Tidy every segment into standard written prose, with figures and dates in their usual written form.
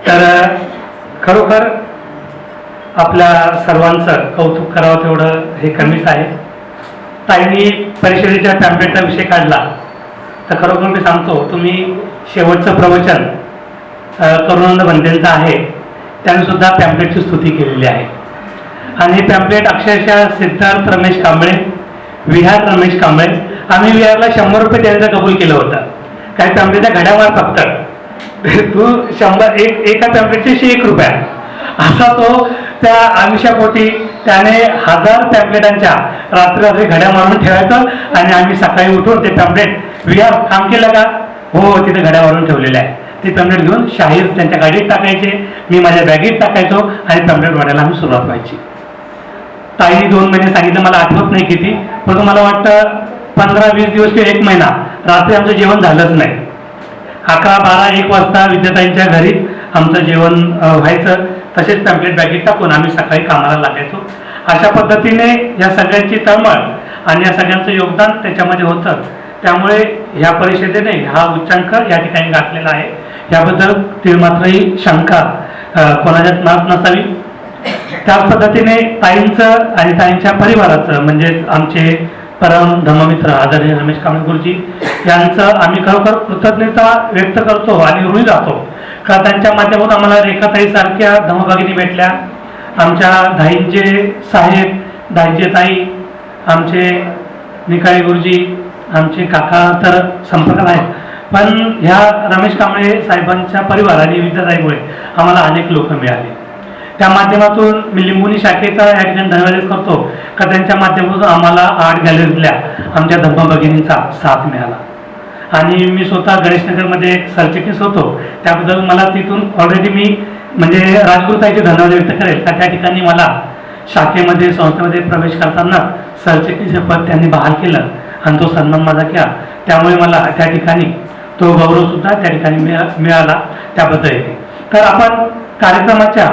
तर खरोखर आपल्या सर्वांचं कौतुक करावं तेवढं हे कमीच आहे. ताईंनी परिषदेच्या पॅम्पलेटचा विषय काढला तर खरोखर मी सांगतो, तुम्ही शेवटचं प्रवचन करुणानंद भंतेंचं आहे, त्यांनी सुद्धा पॅम्पलेटची स्तुती केलेली आहे. आणि हे पॅम्पलेट अक्षरशः सिद्धार्थ रमेश कांबळे, विहार रमेश कांबळे, आम्ही विहारला 100 रुपये द्यायचं कबूल केलं होतं. काही पॅम्पलेटच्या घड्यावर फक्त तू 100 एका पॅम्पलेटचे 1 रुपया असा तो त्या आयुष्यापोटी त्याने 1000 पॅम्पलेटांच्या रात्री घड्या मारून ठेवायचं आणि आम्ही सकाळी उठून ते पॅम्पलेट विहार काम केलं का, हो तिथे घड्या मारून ठेवलेले आहे, ते पॅम्पलेट घेऊन शाहीर त्यांच्या गाडीत टाकायचे, मी माझ्या बॅगेत टाकायचो आणि पॅम्पलेट वाढायला आम्ही सुरुवात व्हायची. ताईने 2 महिने सांगितलं, मला आठवत नाही किती, पण मला वाटतं 15-20 दिवस किंवा 1 महिना रात्री आमचं जेवण झालंच नाही. 11, 12, 1 वाजता विद्याताईंच्या घरी आमचं जेवण व्हायचं. तसेच पॅम्पलेट बॅगेत टाकून आम्ही सकाळी कामाला लागायचो. अशा पद्धतीने या सगळ्यांची तळमळ आणि या सगळ्यांचं योगदान त्याच्यामध्ये होतं. त्यामुळे ह्या परिषदेने हा उच्चांक या ठिकाणी गाठलेला आहे. याबद्दल तिळमात्रही शंका कोणाच्याच मनात नसावी. त्याच पद्धतीने ताईंचं आणि ताईंच्या परिवाराचं म्हणजे आमचे परम धर्ममित्र आदरणीय रमेश कांबळे गुरुजी यांचं आम्ही खरोखर कृतज्ञता व्यक्त करतो आणि ऋणी राहतो का त्यांच्या माध्यमातून आम्हाला रेखाताईसारख्या धर्मभगिनी भेटल्या. आमच्या धाईंचे साहेब, धाईंचे ताई, आमचे निकाळे गुरुजी, आमचे काका तर संपर्कात आहेत, पण ह्या रमेश कांबळे साहेबांच्या परिवार आणि विद्याताईमुळे आम्हाला अनेक लोक मिळाले. त्या माध्यमातून मी लिंबुनी शाखेचा या ठिकाणी धन्यवाद करतो का त्यांच्या माध्यमातून आम्हाला आर्ट गॅलरीतल्या आमच्या धर्मभगिनींचा साथ मिळाला. आणि मी स्वतः गणेशनगरमध्ये एक सरचिटणीस होतो, त्याबद्दल मला तिथून ऑलरेडी मी म्हणजे राजगुरुताईचे धन्यवाद व्यक्त करेल का त्या ठिकाणी मला शाखेमध्ये संस्थेमध्ये प्रवेश करताना सरचिटणीस पद त्यांनी बहाल केलं आणि तो सन्मान माझा केला. त्यामुळे मला त्या ठिकाणी तो गौरव सुद्धा त्या ठिकाणी मिळाला, त्याबद्दल येते. तर आपण कार्यक्रमाच्या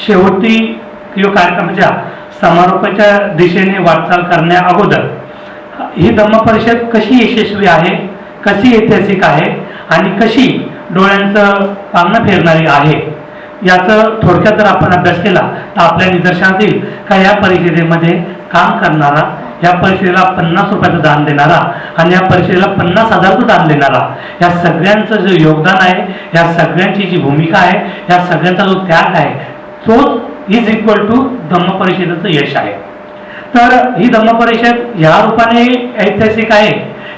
शेवटी किंवा कार्यक्रमाच्या समारोपाच्या दिशेने वाटचाल करण्या अगोदर ही धम्म परिषद कशी यशस्वी आहे, कशी ऐतिहासिक आहे आणि कशी डोळ्यांचं पारणं फेरणारी आहे याचं थोडक्यात जर आपण अभ्यास केला तर आपल्या निदर्शनात येईल का या परिषदेमध्ये काम करणारा, या परिषदेला 50 रुपयाचं दान देणारा आणि या परिषदेला 50,000चं दान देणारा, या सगळ्यांचं जे योगदान आहे, या सगळ्यांची जी भूमिका आहे, या सगळ्यांचा जो त्याग आहे, तोच इज इक्वल टू धम्म परिषदेचं यश आहे. तर ही धम्म परिषद ह्या रूपाने ऐतिहासिक आहे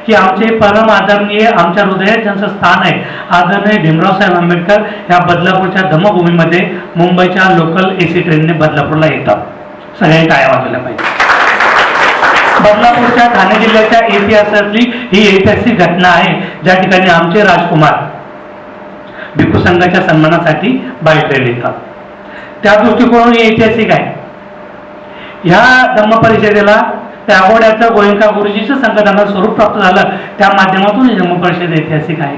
की आमचे परम आदरणीय, आमच्या हृदयात ज्यांचं स्थान आहे, आदरणीय भीमराव साहेब आंबेडकर या बदलापूरच्या धम्मभूमीमध्ये मुंबईच्या लोकल AC ट्रेनने बदलापूरला येतात. सगळ्यांनी टाळ्या वाजवल्या पाहिजे. बदलापूरच्या ठाणे जिल्ह्याच्या इतिहासातली ही ऐतिहासिक घटना आहे ज्या ठिकाणी आमचे राजकुमार भिक्खू संघाच्या सन्मानासाठी बाय ट्रेन येतात. त्या दृष्टिकोनातून ही ऐतिहासिक आहे. ह्या धम्म परिषदेला त्या अगोड्याचं गोयंका गुरुजीचं संघटनाला स्वरूप प्राप्त झालं, त्या माध्यमातून ही धम्म परिषद ऐतिहासिक आहे.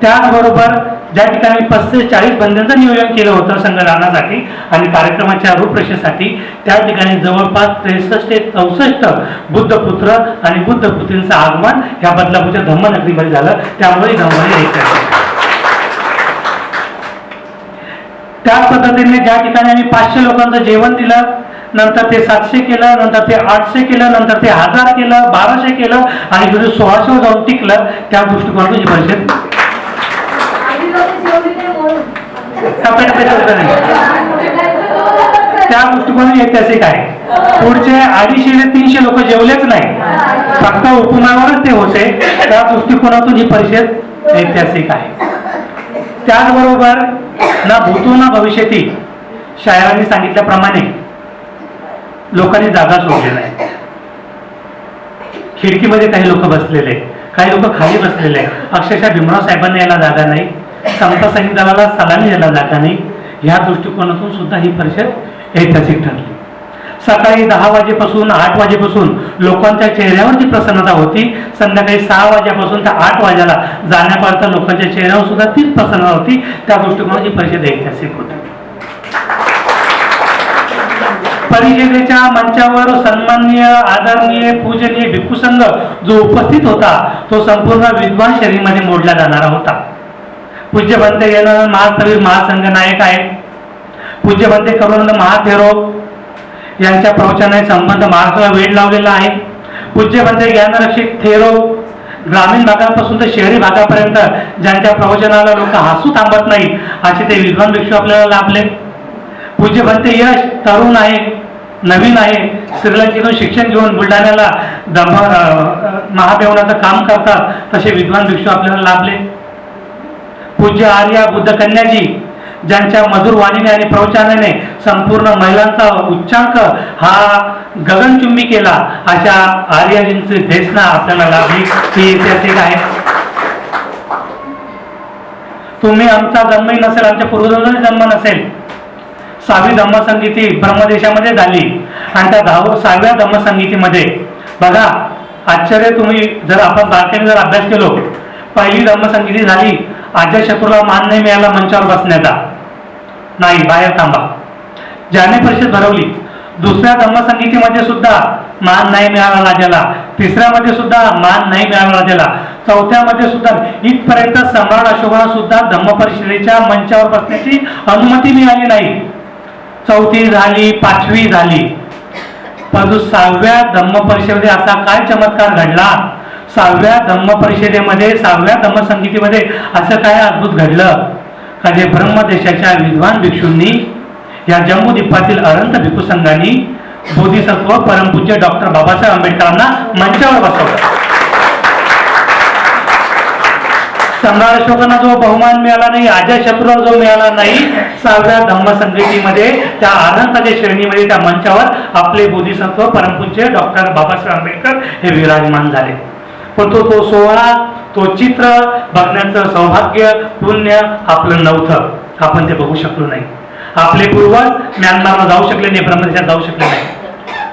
त्याचबरोबर ज्या ठिकाणी 35-40 बंधांचं नियोजन केलं होतं संघटनासाठी आणि कार्यक्रमाच्या रूपरेषेसाठी, त्या ठिकाणी जवळपास 63-64 बुद्धपुत्र आणि बुद्धपुत्रींचं आगमन या बदलापूरच्या धम्मनगरीमध्ये झालं. त्यामुळे धम्म ऐतिहासिक. त्याच पद्धतीने ज्या ठिकाणी आम्ही 500 लोकांचं जेवण दिलं, नंतर ते 700 केलं, नंतर ते 800 केलं, नंतर ते 1000 केलं, 1200 केलं आणि पुढे 1600 जाऊन टिकलं, त्या दृष्टिकोनातून ही परिषद त्या दृष्टिकोनातून ऐतिहासिक आहे. पुढचे 250 ते 300 लोक जेवलेच नाही, फक्त उपमानावरच ते होते. त्या दृष्टिकोनातून ही परिषद ऐतिहासिक आहे. त्याचबरोबर ना भूतो ना भविष्यती, शायरांनी सांगितल्याप्रमाणे लोकांनी जागा सोडली नाही. खिडकीमध्ये काही लोक बसलेले, काही लोक खाली बसलेले. अक्षरशः भीमराव साहेबांना यायला जागा नाही, समता सैनिक दलाला सलामी यायला जागा नाही. ह्या दृष्टिकोनातून सुद्धा ही परिषद ऐतिहासिक ठरली. सकाळी 10 वाजेपासून 8 वाजेपासून लोकांच्या चेहऱ्यावर जी प्रसन्नता होती, संध्याकाळी 6 वाजेपासून त्या 8 वाजेला जाण्यापर्यंत लोकांच्या चेहऱ्यावर सुद्धा तीच प्रसन्नता होती. त्या दृष्टिकोनाची परिषद ऐतिहासिक होती. परिषदेच्या मंचावर सन्माननीय, आदरणीय, पूजनीय भिक्खू संघ जो उपस्थित होता तो संपूर्ण विद्वान शैलीमध्ये मोडला जाणारा होता. पूज्य भंते येणारा महासंघ महासंघ नायक आहेत. पूज्य भंते करुणानंद महाथेरो यांच्या प्रवचनाने संबंध महाराष्ट्राला वेळ लावलेला आहे. पूज्य भंते ज्ञानरक्षक थेरो ग्रामीण भागापासून तर शहरी भागापर्यंत ज्यांच्या प्रवचनाला लोक हसू थांबत नाही असे ते विद्वान भिक्षू आपल्याला लाभले. पूज्य भंते यश तरुण आहे, नवीन आहे, श्रीलंकेतून शिक्षण घेऊन बुलढाण्याला महादेवनाचं काम करतात, तसे विद्वान भिक्षू आपल्याला लाभले. पूज्य आर्या बुद्धकन्याजी ज्यांच्या मधुर वाणीने आणि प्रवचनाने संपूर्ण महिलांचा उच्चांक हा गगनचुंबी केला, अशा आर्याजींची देशना आपल्याला लाभली, ही ऐतिहासिक आहे. तुम्ही आमचा जन्मही नसेल, आमच्या पूर्वजांचा जन्म नसेल. 6वी धम्मसंगीती ब्रह्मदेशामध्ये झाली आणि त्या 6व्या धम्मसंगीतीमध्ये बघा आश्चर्य, तुम्ही जर आपण बारकाईने जर अभ्यास केलो, पहिली धम्मसंगीती झाली, अजातशत्रूला मान नाही मिळाला मंचावर बसण्याचा, नाही बाहेर थांबा, ज्याने परिषद भरवली. दुसऱ्या धम्मसंगीतीमध्ये सुद्धा मान नाही मिळाला राजाला, तिसऱ्यामध्ये सुद्धा मान नाही मिळाला राजाला, चौथ्यामध्ये सुद्धा इथपर्यंत सम्राट अशोकाला सुद्धा धम्मपरिषदेच्या मंचावर बसण्याची अनुमती मिळाली नाही. चौथी झाली, 5वी झाली, परंतु 6व्या धम्मपरिषदेमध्ये असा काय चमत्कार घडला, 6व्या धम्मपरिषदेमध्ये 6व्या धम्मसंगीतीमध्ये असं काय अद्भुत घडलं का जे ब्रह्मदेशाच्या विद्वान भिक्षूंनी या जम्बूद्वीपातील अनंत भिक्खू संघांनी बोधिसत्व परमपूज्य डॉक्टर बाबासाहेब आंबेडकरांना मंचावर बसवलं. सम्राट अशोकांना जो बहुमान मिळाला नाही, अजातशत्रूला जो मिळाला नाही, 6व्या धम्मसंगीतीमध्ये त्या अनंताच्या श्रेणीमध्ये त्या मंचावर आपले बोधिसत्व परमपूज्य डॉक्टर बाबासाहेब आंबेडकर हे विराजमान झाले. पण तो सोहळा, तो चित्र बघण्याचं सौभाग्य पुण्य आपलं नव्हतं, आपण ते बघू शकलो नाही. आपले पूर्वज म्यानमारला जाऊ शकले नाही, ब्रह्मदेशात जाऊ शकले नाही.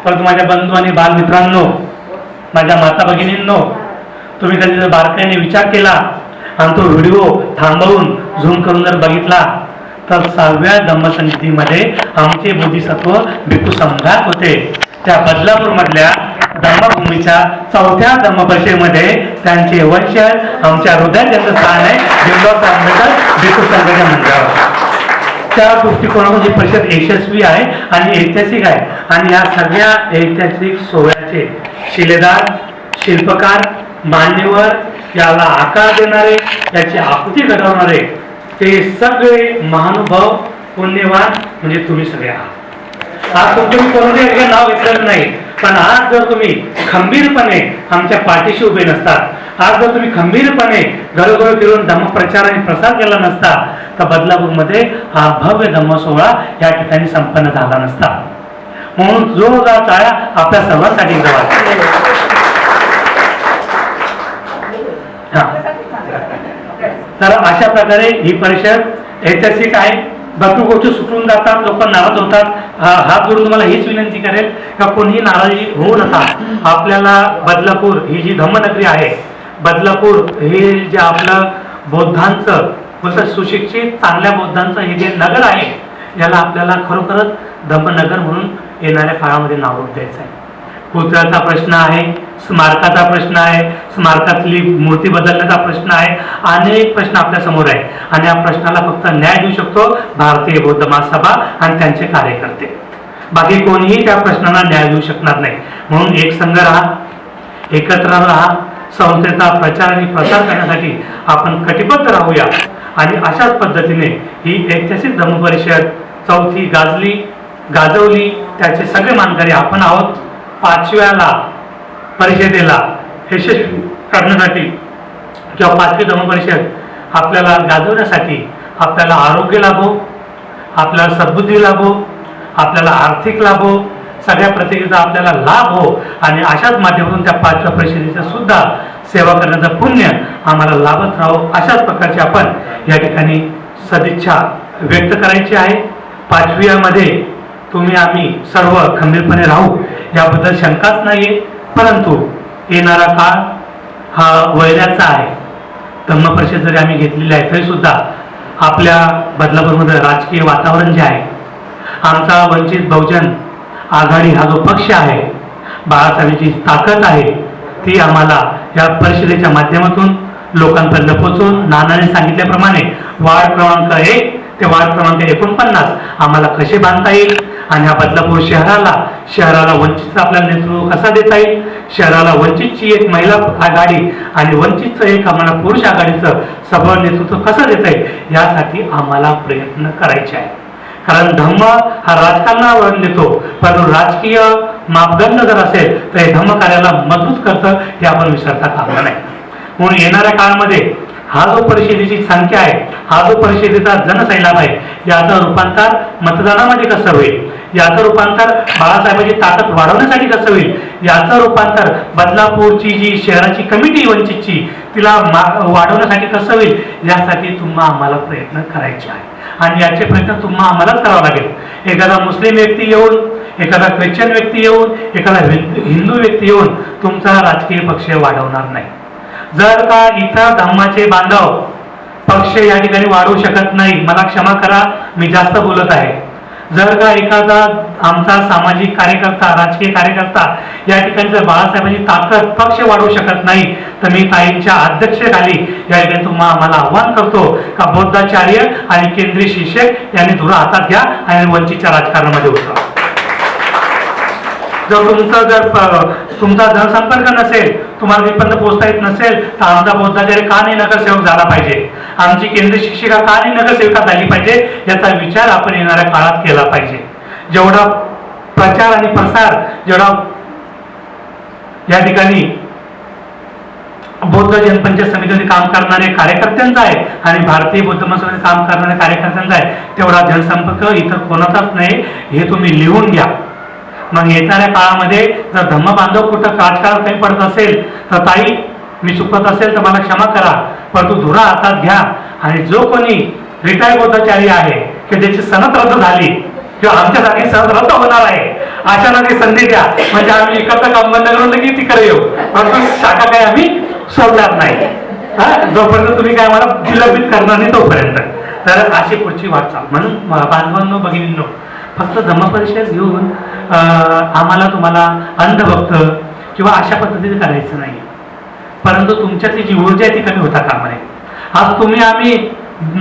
परंतु माझ्या बंधू आणि बालमित्रांनो, माझ्या माता भगिनींनो, तुम्ही कधी जर बारकाईने विचार केला आणि तो व्हिडिओ थांबवून झूम करून जर बघितला तर 6व्या धम्मसंगीतीमध्ये आमचे बोधिसत्व भिक्खू सम्राट होते. त्या बदलापूर मधल्या धम्मभूमीच्या 4थ्या धम्मपरिषदेमध्ये त्यांचे वंशज आमच्या हृदयात ज्यांचं स्थान आहे, भीमराव आंबेडकर भिक्खू संघाच्या मंदिरावर. त्या दृष्टिकोनातून ही परिषद यशस्वी आहे आणि ऐतिहासिक आहे. आणि या सगळ्या ऐतिहासिक सोहळ्याचे शिलेदार, शिल्पकार, मान्यवर, याला आकार देणारे, याची आकृती घडवणारे ते सगळे महानुभाव पुण्यवान म्हणजे तुम्ही सगळे आहात. आज तुम्ही कोणते नाव घेतलेलं नाही, पण आज जर तुम्ही खंबीरपणे आमच्या पाठीशी उभे नसतात, आज जर तुम्ही खंबीरपणे घरोघर फिरून धम्मप्रचार आणि प्रसार केला नसता, तर बदलापूरमध्ये हा भव्य धम्म सोहळा या ठिकाणी संपन्न झाला नसता. म्हणून जोरदार टाळ्या आपल्या सर्वांसाठी जवळ. तर अशा प्रकारे ही परिषद ऐतिहासिक आहे. भरपूर गोष्टी सुटून जातात, लोक नाराज होतात. हात जोडून तुम्हाला हीच विनंती करेल का कोणीही नाराजी होऊ नका. आपल्याला बदलापूर ही जी धम्मनगरी आहे, बदलापूर हे जे आपलं बौद्धांचं बोलतात सुशिक्षित चांगल्या बौद्धांचं हे जे नगर आहे, याला आपल्याला खरोखरच धम्मनगर म्हणून येणाऱ्या काळामध्ये नाव द्यायचं आहे. पुतळ्याचा प्रश्न आहे, स्मारकाचा प्रश्न आहे, स्मारकातली मूर्ती बदलण्याचा प्रश्न आहे, अनेक प्रश्न आपल्या समोर आहे. आणि या प्रश्नाला फक्त न्याय देऊ शकतो भारतीय बौद्ध महासभा आणि त्यांचे कार्यकर्ते. बाकी कोणीही त्या प्रश्नाला न्याय देऊ शकणार नाही. म्हणून एक संघ राहा, एकत्र राहा, संस्थेचा प्रचार आणि प्रसार करण्यासाठी आपण कटिबद्ध राहूया. आणि अशाच पद्धतीने ही ऐतिहासिक धम्मपरिषद 4थी गाजवली, त्याचे सगळे मानकरी आपण आहोत. 5व्या परिषदेला यशस्वी करण्यासाठी किंवा 5वी धम्मपरिषद आपल्याला गाजवण्यासाठी आपल्याला आरोग्य लाभो, आपल्याला सद्बुद्धी लाभो, आपल्याला आर्थिक लाभो, सगळ्या प्रतिक्रिया आपल्याला लाभ हो. आणि अशाच माध्यमातून त्या 5व्या परिषदेचा सुद्धा सेवा करण्याचं पुण्य आम्हाला लाभत राहो. अशाच प्रकारची आपण या ठिकाणी सदिच्छा व्यक्त करायची आहे. 5व्यामध्ये तुम्ही आम्ही सर्व खंबीरपणे राहू याबद्दल शंकाच नाहीये. परंतु येणारा काळ हा वैराचा आहे. धम्मपरिषद जरी आम्ही घेतलेली आहे तरी सुद्धा आपल्या बदलापूरमध्ये राजकीय वातावरण जे आहे, आमचा वंचित बहुजन आघाडी हा जो पक्ष आहे, बाळासाहेबांची ताकद आहे, ती आम्हाला या परिषदेच्या माध्यमातून लोकांपर्यंत पोहोचून नानाने सांगितल्याप्रमाणे वार्ड क्रमांक 1 ते वार्ड क्रमांक 49 आम्हाला कसे बांधता येईल आणि ह्या बदलापूर शहराला वंचितचं आपल्याला नेतृत्व कसा देता येईल, शहराला वंचितची एक महिला आघाडी आणि वंचितचं एक आम्हाला पुरुष आघाडीचं सबळ नेतृत्व कसं देता येईल यासाठी आम्हाला प्रयत्न करायचे आहे. कारण धम्म हा राजकारणावर नेतो, परंतु राजकीय मापदंड जर असेल तर हे धम्म कार्याला मजबूत करतं हे आपण विसरता कामा नाही. म्हणून येणाऱ्या काळामध्ये हा जो परिषदेची संख्या आहे, हा जो परिषदेचा जनसैलाब आहे, याचं रूपांतर मतदानामध्ये कसं होईल, याचं रूपांतर बाळासाहेबांची ताकद वाढवण्यासाठी कसं होईल, याचं रूपांतर बदलापूरची जी शहराची कमिटी वंचितची तिला वाढवण्यासाठी कसं होईल, यासाठी तुम्हा आम्हाला प्रयत्न करायचे आहे. आणि याचे प्रयत्न तुम्हा आम्हालाच करावा लागेल. एखादा मुस्लिम व्यक्ती येऊन, एखादा ख्रिश्चन व्यक्ती येऊन, एखादा हिंदू व्यक्ती येऊन तुमचा राजकीय पक्ष वाढवणार नाही. जर का इथं धम्माचे बांधव पक्ष या ठिकाणी वाढवू शकत नाही, मला क्षमा करा मी जास्त बोलत आहे. जर का एखादा आमचा सामाजिक कार्यकर्ता, राजकीय कार्यकर्ता या ठिकाणी जर बाळासाहेबांची ताकद पक्ष वाढवू शकत नाही तर मी ताईंच्या अध्यक्षतेखाली या ठिकाणी तुम्हाला आम्हाला आव्हान करतो का बौद्धाचार्य आणि केंद्रीय शिक्षक यांनी धुरा हातात घ्या आणि वंचितच्या राजकारणामध्ये उतरा. जर तुमचा जनसंपर्क नसेल, तुम्हाला तिथपर्यंत पोहोचता येत नसेल तर आमचा बौद्धाचार्य का नाही नगरसेवक झाला पाहिजे, आमची केंद्रीय शिक्षिका का नाही नगरसेविका झाली पाहिजे, याचा विचार आपण येणाऱ्या काळात केला पाहिजे. जेवढा प्रचार आणि प्रसार जेवढा या ठिकाणी बौद्ध जनपंचायत समितीमध्ये काम करणारे कार्यकर्त्यांचा आहे आणि भारतीय बौद्ध महासभेमध्ये काम करणाऱ्या कार्यकर्त्यांचा आहे, तेवढा जनसंपर्क इतर कोणाचाच नाही. हे तुम्ही लिहून घ्या. मग येणाऱ्या काळामध्ये जर धम्म बांधव कुठं राजकारण काही पडत असेल तर ताई मी चुकत असेल तर मला क्षमा करा, परंतु धुरा हातात घ्या आणि जो कोणी रिटायर्ड बौद्धाचार्य आहे की ज्याची सनद रद्द झाली किंवा आमच्यासाठी सनद रद्द होणार आहे, अचानक संधी द्या म्हणजे आम्ही एकत्र काम बंद करून लगेच तिकडे येऊ, परंतु शाखा काही आम्ही सोडणार नाही जोपर्यंत तुम्ही काय मला विलंबित करणार नाही तोपर्यंत. तर अशी पुढची वाटचाल. म्हणून बांधवांनो भगिनींनो, फक्त धम्म परिषद घेऊन आम्हाला तुम्हाला अंधभक्त किंवा अशा पद्धतीने करायचं नाही, परंतु तुमच्यातली जी ऊर्जा आहे ती कमी होता कामा नये. आज तुम्ही आम्ही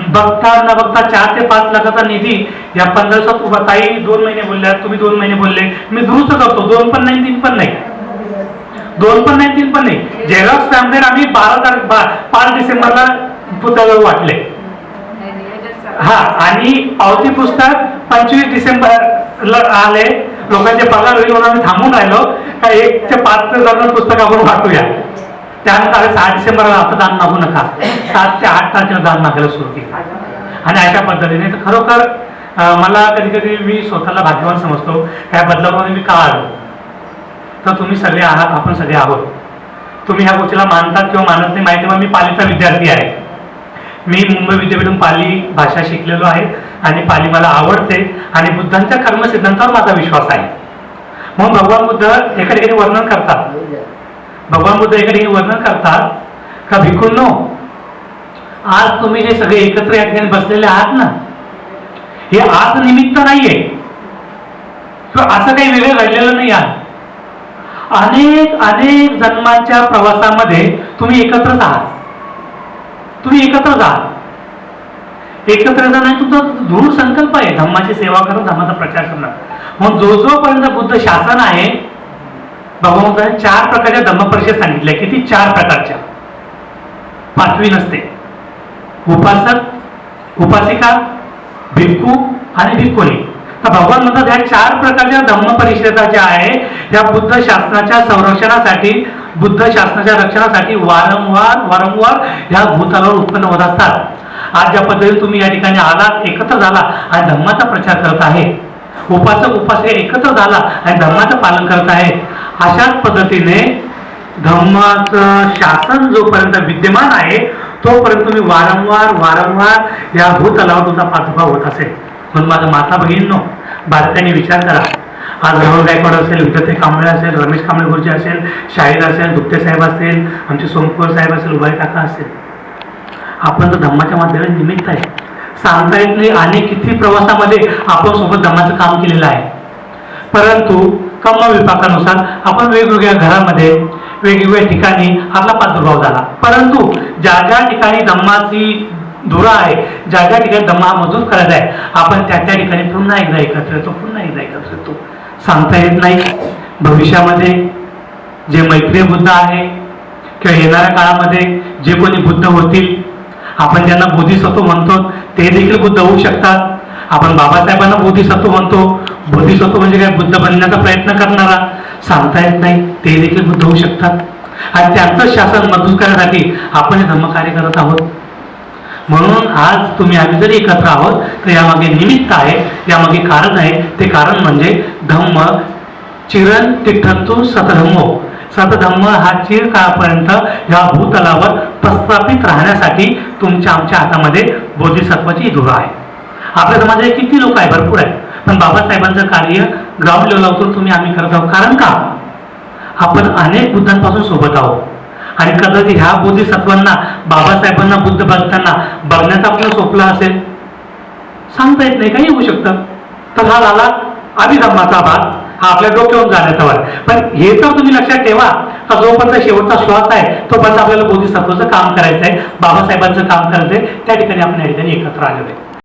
बघता न बघता 4 ते 5 लाखाचा निधी या 15 दिवसात उभा. ताई 2 महिने बोलल्या, तुम्ही 2 महिने बोलले, मी दुरुस्त करतो. 2 पण नाही, 3 पण नाही, 2 पण नाही, 3 पण नाही. झेरॉक्स पॅम्पलेट आम्ही 5 डिसेंबरला पुतळ्यावर वाटले हा, आणि पावती पुस्तक 25 डिसेंबरला आले. लोकांचे पगार होईल म्हणून आम्ही थांबून राहिलो का 1 ते 5 दरम्यान पुस्तक आपण वाटूया. त्यानंतर 6 डिसेंबरला आता दान मागू नका, 7 ते 8 तारखेला दान मागायला सुरू केलं. आणि अशा पद्धतीने तर खरोखर मला कधी कधी मी स्वतःला भाग्यवान समजतो. ह्या बदलामध्ये मी का आलो तर तुम्ही सगळे आहात, आपण सगळे आहोत. तुम्ही ह्या गोष्टीला मानतात किंवा मानत नाही माहिती, मी पालीचा विद्यार्थी आहे. मी मुंबई विद्यापीठून पाली भाषा शिकलेलो आहे आणि पाली मला आवडते आणि बुद्धांच्या कर्मसिद्धांतावर माझा विश्वास आहे. मग भगवान बुद्ध एका ठिकाणी वर्णन करतात, का भिक्खूंनो, आज तुम्ही जे सगळे एकत्र या ठिकाणी बसलेले आहात ना, हे आज निमित्त नाहीये किंवा असं काही वेगळं घडलेलं नाही आहे. अनेक अनेक जन्मांच्या प्रवासामध्ये तुम्ही एकत्रच आहात. तुम्ही एकत्रच आहात. एकत्र नाही तुमचा दृढ संकल्प आहे धम्माची सेवा करून धम्माचा प्रचार करणं. मग जोपर्यंत बुद्ध शासन आहे, भगवंताने 4 प्रकारच्या धम्म परिषद सांगितल्या. किती? 4 प्रकारच्या, 5वी नसते. उपासक, उपासिका, भिक्खू आणि भिक्खुनी. तर भगवान म्हणतात ह्या 4 प्रकारच्या धम्म परिषदा ज्या आहे या बुद्ध शासनाच्या संरक्षणासाठी, बुद्ध शासनाच्या रक्षणासाठी वारंवार या भूतलावर उत्पन्न होत असतात. आज ज्या पद्धतीने तुम्ही या ठिकाणी आलात, एकत्र झाला आणि धम्माचा प्रचार करत आहे, उपासक उपासिका एकत्र झाला आणि धम्माचं पालन करत आहे, अशाच पद्धतीने धम्माचं शासन जोपर्यंत विद्यमान आहे तोपर्यंत तुम्ही वारंवार या भूतलावर तुमचा प्रादुर्भाव होत असेल. म्हणून माझ्या माता भगिनींनो, बालकांनी विचार करा. आज राहुल गायकवाड असेल, विद्यार्थी कांबळे असेल, रमेश कांबळे गुरुजी असेल, शाहीर असेल, दुप्ते साहेब असतील, आमचे सोमकुमार साहेब असेल, उभाई काका असेल, आपण तर धम्माच्या माध्यमाने निमित्त आहे. सांगता येत नाही अनेक किती प्रवासामध्ये आपण सोबत धम्माचं काम केलेलं आहे, परंतु कर्म विपाकानुसार आपण वेगवेगळ्या घरामध्ये वेगवेगळ्या ठिकाणी आपला प्रादुर्भाव झाला. परंतु ज्या ज्या ठिकाणी धम्माची धुरा आहे, ज्या ज्या ठिकाणी धम्म हा मजबूत करायचा आहे, आपण त्या त्या ठिकाणी पुन्हा एकदा एकत्र येतो, पुन्हा एकदा एकत्र येतो. सांगता येत नाही भविष्यामध्ये जे मैत्रीय बुद्ध आहे किंवा येणाऱ्या काळामध्ये जे कोणी बुद्ध होतील, आपण ज्यांना बोधिसत्व म्हणतो ते देखील बुद्ध होऊ शकतात. आपण बाबासाहेबांना बोधिसत्व म्हणतो. बोधिसत्व म्हणजे काय? बुद्ध बनण्याचा प्रयत्न करणारा. सांगता येत नाही, ते देखील बुद्ध होऊ शकतात. आणि त्यांचं शासन मजबूत करण्यासाठी आपण हे धम्मकार्य करत आहोत. म्हणून आज तुम्ही आम्ही जरी एकत्र आहोत तर यामागे निमित्त आहे, यामागे कारण आहे. ते कारण म्हणजे धम्म चिरन तिठंतु सतधम्मो. सतधम्म हा चिरकाळापर्यंत या भूतलावर प्रस्थापित राहण्यासाठी तुमच्या आमच्या हातामध्ये बोधिसत्वाची धुरा आहे. आपल्या समाजात किती लोक आहे? भरपूर आहे. पण बाबासाहेबांचं कार्य ग्राउंड लेवलवर तुम्ही आम्ही करत आहोत. कारण का? आपण अनेक बुद्धांपासून सोबत आहोत. आणि कदाचित ह्या बोधिसत्वांना बाबासाहेबांना बुद्ध बघताना बघण्याचा आपलं स्वप्न असेल, सांगता येत नाही, काही होऊ शकतं. तर हा झाला अभिधम्माचा भाग, हा आपल्या डोक्यावरून जाण्याचा भाग. पण हे तर तुम्ही लक्षात ठेवा का जोपर्यंत शेवटचा श्वास आहे तोपर्यंत आपल्याला बोधिसत्वाचं काम करायचं आहे, बाबासाहेबांचं काम करायचं आहे. त्या ठिकाणी आपण या ठिकाणी एकत्र आलेलो आहे.